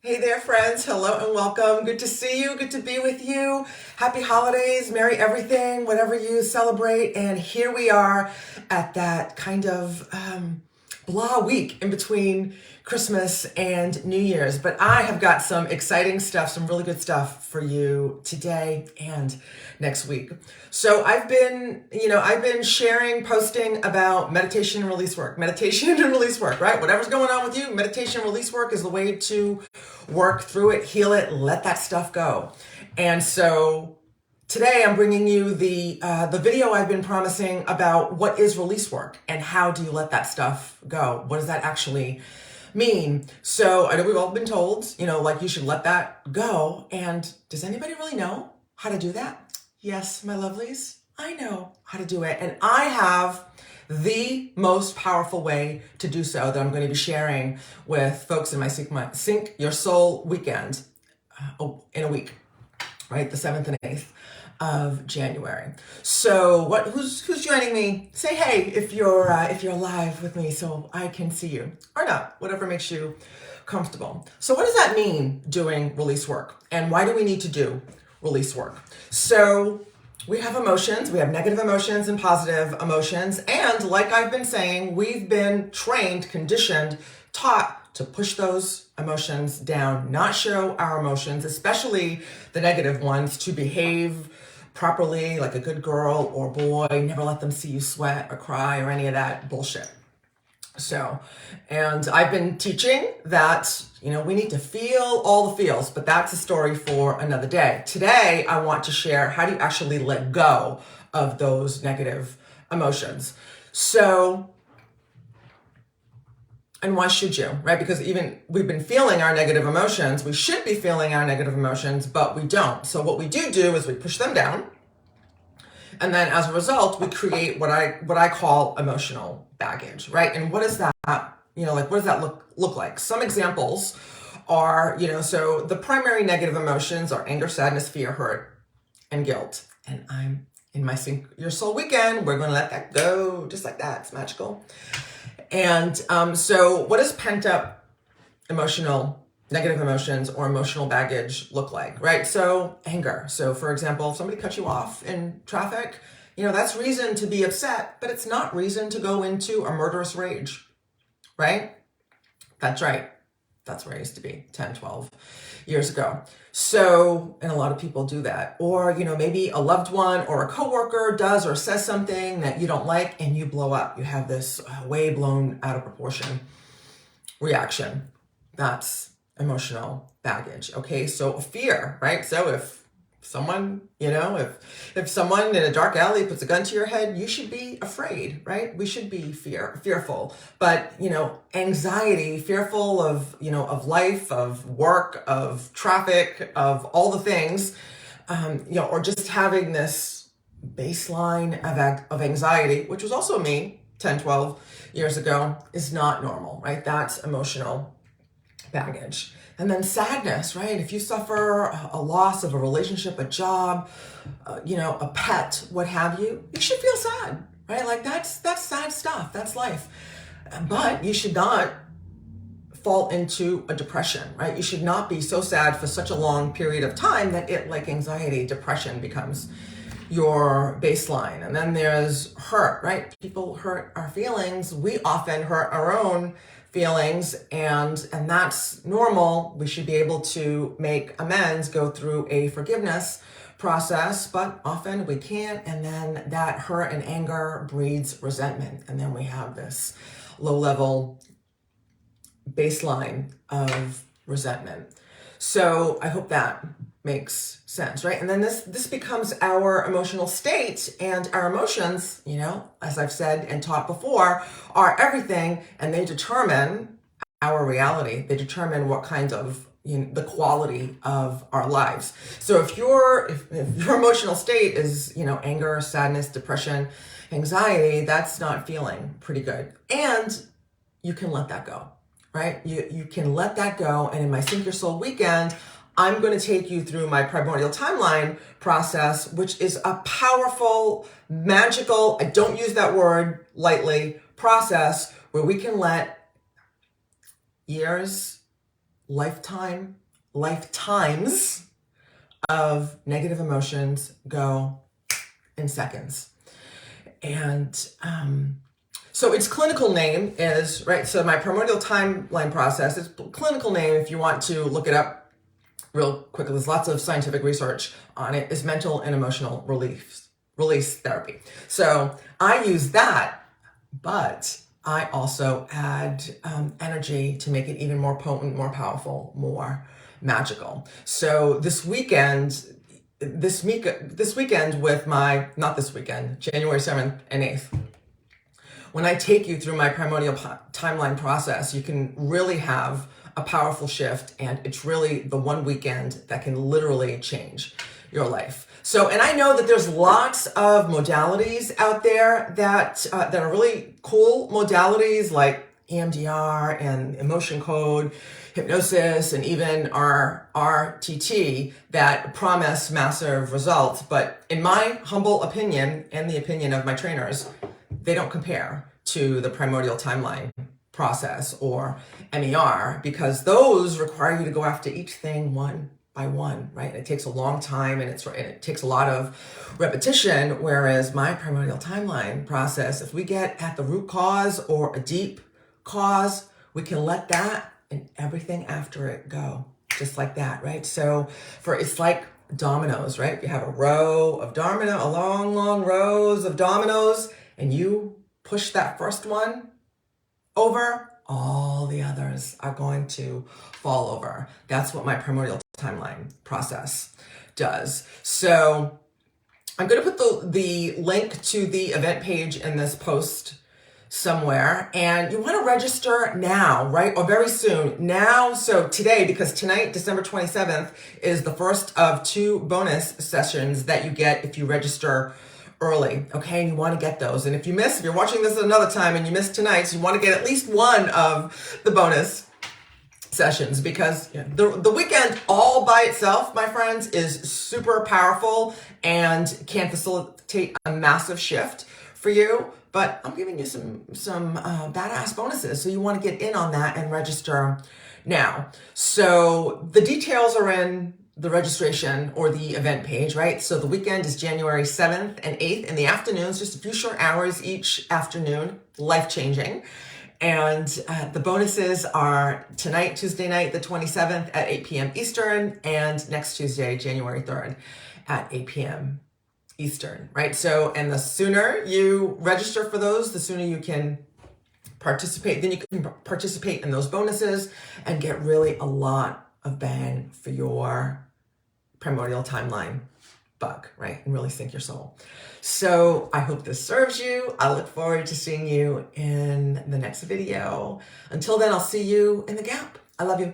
Hey there, friends. Hello and welcome. Good to see you. Good to be with you. Happy holidays. Merry everything, whatever you celebrate. And here we are at that kind of blah week in between Christmas and New Year's. But I have got some exciting stuff, some really good stuff for you today and next week. So I've been sharing, posting about meditation and release work. Meditation and release work, right? Whatever's going on with you, meditation and release work is the way to work through it, heal it, let that stuff go. And so today I'm bringing you the video I've been promising about what is release work and how do you let that stuff go? What does that actually mean? So I know we've all been told, like you should let that go. And does anybody really know how to do that? Yes, my lovelies, I know how to do it. And I have the most powerful way to do so that I'm going to be sharing with folks in my Sync Your Soul weekend in a week, right? The 7th and 8th of January. So who's joining me? Say hey if you're live with me so I can see you, or not, whatever makes you comfortable. So what does that mean, doing release work? And why do we need to do release work? So we have emotions, we have negative emotions and positive emotions. And like I've been saying, we've been trained, conditioned, taught to push those emotions down, not show our emotions, especially the negative ones, to behave properly like a good girl or boy, never let them see you sweat or cry or any of that bullshit. So, and I've been teaching that, we need to feel all the feels, but that's a story for another day. Today, I want to share how do you actually let go of those negative emotions. So, and why should you, right? Because even we've been feeling our negative emotions, we should be feeling our negative emotions, but we don't. So what we do is we push them down. And then as a result, we create what I call emotional baggage, right? And what is that, what does that look like? Some examples are, so the primary negative emotions are anger, sadness, fear, hurt, and guilt. And I'm in my Sync Your Soul weekend. We're going to let that go just like that. It's magical. And so what does pent up negative emotions or emotional baggage look like, right? So anger. So for example, if somebody cuts you off in traffic, that's reason to be upset, but it's not reason to go into a murderous rage, right? That's right. That's where I used to be 10, 12 years ago. So, and a lot of people do that. Or, maybe a loved one or a coworker does or says something that you don't like and you blow up. You have this way blown out of proportion reaction. That's emotional baggage. Okay, so fear, right? So if someone, if someone in a dark alley puts a gun to your head, you should be afraid, right? We should be fearful. But, anxiety, fearful of, of life, of work, of traffic, of all the things, or just having this baseline of anxiety, which was also me 10, 12 years ago, is not normal, right? That's emotional baggage. And then sadness, right? If you suffer a loss of a relationship, a job, a pet, what have you, you should feel sad, right? Like that's sad stuff. That's life. But you should not fall into a depression, right? You should not be so sad for such a long period of time that it, like anxiety, depression, becomes your baseline. And then there's hurt, right? People hurt our feelings. We often hurt our own feelings, and that's normal. We should be able to make amends, go through a forgiveness process, but often we can't. And then that hurt and anger breeds resentment. And then we have this low level baseline of resentment. So I hope that makes sense, right? And then this becomes our emotional state, and our emotions, as I've said and taught before, are everything, and they determine our reality. They determine what kind of the quality of our lives. So if your emotional state is anger, sadness, depression, anxiety, that's not feeling pretty good, and you can let that go. Right? You can let that go. And in my Sync Your Soul weekend, I'm going to take you through my primordial timeline process, which is a powerful, magical, I don't use that word lightly, process where we can let years, lifetimes of negative emotions go in seconds. And so its clinical name is, right, so my primordial timeline process, its clinical name, if you want to look it up real quickly, there's lots of scientific research on it, is mental and emotional release therapy. So I use that, but I also add energy to make it even more potent, more powerful, more magical. So this weekend with my, not this weekend, January 7th and 8th, when I take you through my primordial timeline process, you can really have a powerful shift, and it's really the one weekend that can literally change your life. So, and I know that there's lots of modalities out there that are really cool modalities, like EMDR and emotion code, hypnosis, and even our RTT that promise massive results. But in my humble opinion, and the opinion of my trainers, they don't compare to the primordial timeline process or MER, because those require you to go after each thing one by one, right? It takes a long time, and it takes a lot of repetition, whereas my primordial timeline process, if we get at the root cause or a deep cause, we can let that and everything after it go, just like that, right? So it's like dominoes, right? You have a long rows of dominoes, and you push that first one over, all the others are going to fall over. That's what my primordial timeline process does. So I'm going to put the link to the event page in this post somewhere, and you want to register now, right? Or very soon. Now, so today, because tonight, December 27th, is the first of 2 bonus sessions that you get if you register early, okay? And you want to get those. And if you're watching this at another time and you missed tonight's, you want to get at least one of the bonus sessions, because the weekend all by itself, my friends, is super powerful and can facilitate a massive shift for you. But I'm giving you some badass bonuses, so you want to get in on that and register now. So the details are in the registration or the event page, right? So the weekend is January 7th and 8th in the afternoons, just a few short hours each afternoon, life-changing. And the bonuses are tonight, Tuesday night, the 27th at 8 p.m. Eastern, and next Tuesday, January 3rd at 8 p.m. Eastern, right? So, and the sooner you register for those, the sooner you can participate. Then you can participate in those bonuses and get really a lot of bang for your primordial timeline buck, right? And really sink your soul. So I hope this serves you. I look forward to seeing you in the next video. Until then, I'll see you in the gap. I love you.